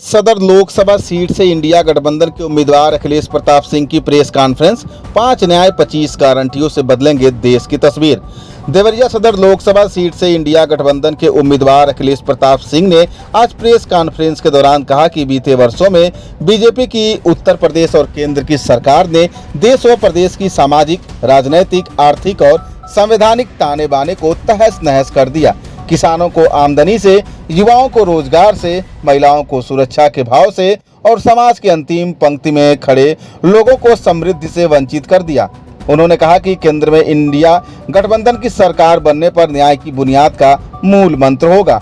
सदर लोकसभा सीट से इंडिया गठबंधन के उम्मीदवार अखिलेश प्रताप सिंह की प्रेस कॉन्फ्रेंस। 5 न्याय 25 गारंटियों से बदलेंगे देश की तस्वीर। देवरिया सदर लोकसभा सीट से इंडिया गठबंधन के उम्मीदवार अखिलेश प्रताप सिंह ने आज प्रेस कॉन्फ्रेंस के दौरान कहा कि बीते वर्षों में बीजेपी की उत्तर प्रदेश और केंद्र की सरकार ने देश व प्रदेश की सामाजिक, राजनैतिक, आर्थिक और संवैधानिक ताने बाने को तहस नहस कर दिया। किसानों को आमदनी से, युवाओं को रोजगार से, महिलाओं को सुरक्षा के भाव से और समाज के अंतिम पंक्ति में खड़े लोगों को समृद्धि से वंचित कर दिया। उन्होंने कहा कि केंद्र में इंडिया गठबंधन की सरकार बनने पर न्याय की बुनियाद का मूल मंत्र होगा।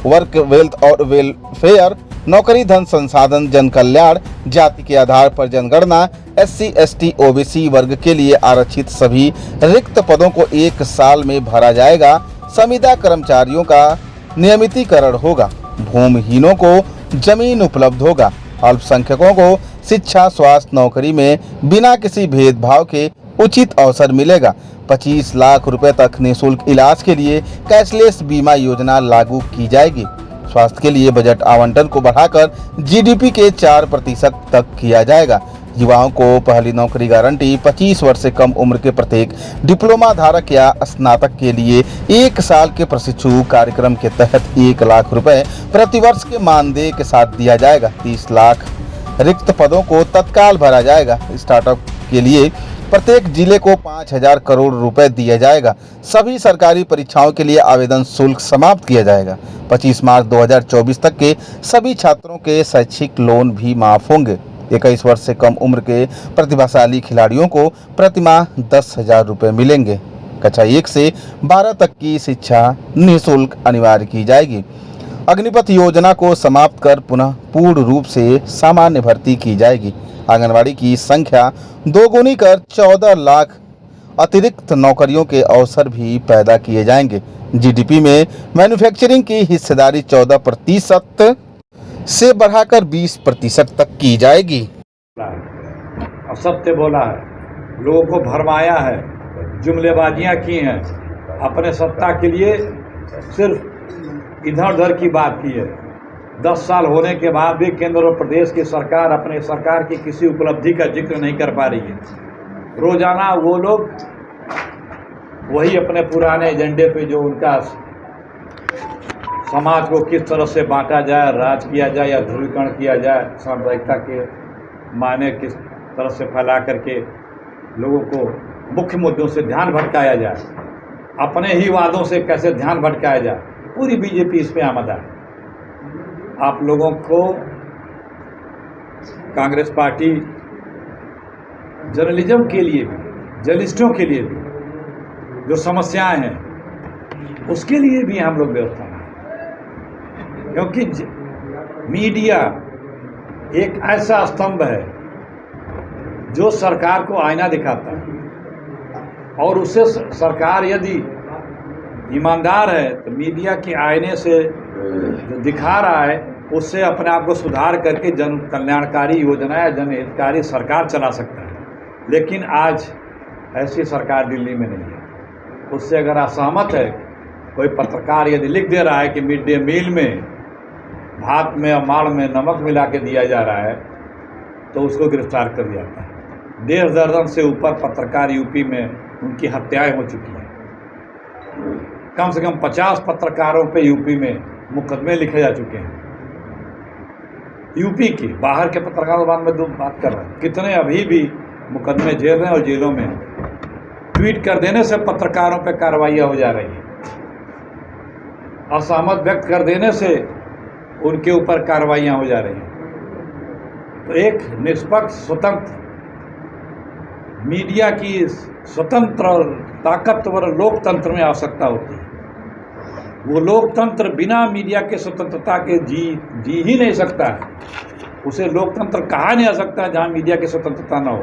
वर्क, वेल्थ और वेलफेयर, नौकरी, धन संसाधन, जन कल्याण, जाति के आधार पर जनगणना, SC, ST, OBC वर्ग के लिए आरक्षित सभी रिक्त पदों को 1 साल में भरा जाएगा। संविदा कर्मचारियों का नियमितीकरण होगा। भूमिहीनों को जमीन उपलब्ध होगा। अल्पसंख्यकों को शिक्षा, स्वास्थ्य, नौकरी में बिना किसी भेदभाव के उचित अवसर मिलेगा। 25 लाख रुपए तक निःशुल्क इलाज के लिए कैशलेस बीमा योजना लागू की जाएगी। स्वास्थ्य के लिए बजट आवंटन को बढ़ाकर GDP के 4% तक किया जाएगा। युवाओं को पहली नौकरी गारंटी। 25 वर्ष से कम उम्र के प्रत्येक डिप्लोमा धारक या स्नातक के लिए 1 साल के प्रशिक्षु कार्यक्रम के तहत 1 लाख रुपए प्रतिवर्ष के मानदेय के साथ दिया जाएगा। 30 लाख रिक्त पदों को तत्काल भरा जाएगा। स्टार्टअप के लिए प्रत्येक जिले को 5,000 करोड़ रुपए दिया जाएगा। सभी सरकारी परीक्षाओं के लिए आवेदन शुल्क समाप्त किया जाएगा। 25 मार्च 2024 तक के सभी छात्रों के शैक्षिक लोन भी माफ होंगे। 21 वर्ष से कम उम्र के प्रतिभाशाली खिलाड़ियों को प्रतिमाह 10,000 रुपये मिलेंगे। कक्षा 1 से 12 तक की शिक्षा निःशुल्क अनिवार्य की जाएगी। अग्निपथ योजना को समाप्त कर पुनः पूर्ण रूप से सामान्य भर्ती की जाएगी। आंगनवाड़ी की संख्या दोगुनी कर 14 लाख अतिरिक्त नौकरियों के अवसर भी पैदा किए जाएंगे। GDP में मैन्युफैक्चरिंग की हिस्सेदारी 14% से बढ़ाकर 20% तक की जाएगी। असत्य बोला है, लोगों को भरमाया है, जुमलेबाजियां की हैं, अपने सत्ता के लिए सिर्फ इधर उधर की बात की है। 10 साल होने के बाद भी केंद्र और प्रदेश की सरकार अपने सरकार की किसी उपलब्धि का जिक्र नहीं कर पा रही है। रोजाना वो लोग वही अपने पुराने एजेंडे पे जो उनका समाज को किस तरह से बांटा जाए, राज किया जाए या ध्रुवीकरण किया जाए, सांप्रदायिकता के मायने किस तरह से फैला करके लोगों को मुख्य मुद्दों से ध्यान भटकाया जाए, अपने ही वादों से कैसे ध्यान भटकाया जाए, पूरी बीजेपी इस पे आमदा है। आप लोगों को कांग्रेस पार्टी जर्नलिज्म के लिए भी, जर्नलिस्टों के लिए भी जो समस्याएं हैं उसके लिए भी हम लोग व्यवस्था हैं, क्योंकि मीडिया एक ऐसा स्तंभ है जो सरकार को आईना दिखाता है और उससे सरकार यदि ईमानदार है तो मीडिया के आईने से जो दिखा रहा है उससे अपने आप को सुधार करके जन कल्याणकारी योजना या जनहितकारी सरकार चला सकता है। लेकिन आज ऐसी सरकार दिल्ली में नहीं है। उससे अगर असहमत है, कोई पत्रकार यदि लिख दे रहा है कि मिड डे मील में भात में और माड़ में नमक मिला के दिया जा रहा है तो उसको गिरफ्तार कर दिया जाता है। 1.5 दर्जन से ऊपर पत्रकार यूपी में उनकी हत्याएं हो चुकी हैं। कम से कम 50 पत्रकारों पे यूपी में मुकदमे लिखे जा चुके हैं। यूपी के बाहर के पत्रकारों बाद में बात कर रहे हैं, कितने अभी भी मुकदमे जेल हैं और जेलों में ट्वीट कर देने से पत्रकारों पे कार्रवाइयाँ हो जा रही हैं। असहमत व्यक्त कर देने से उनके ऊपर कार्रवाइयाँ हो जा रही हैं। तो एक निष्पक्ष स्वतंत्र मीडिया की स्वतंत्र और ताकतवर लोकतंत्र में आवश्यकता होती है। वो लोकतंत्र बिना मीडिया के स्वतंत्रता के जी ही नहीं सकता है। उसे लोकतंत्र कहा नहीं जा सकता जहाँ मीडिया की स्वतंत्रता न हो।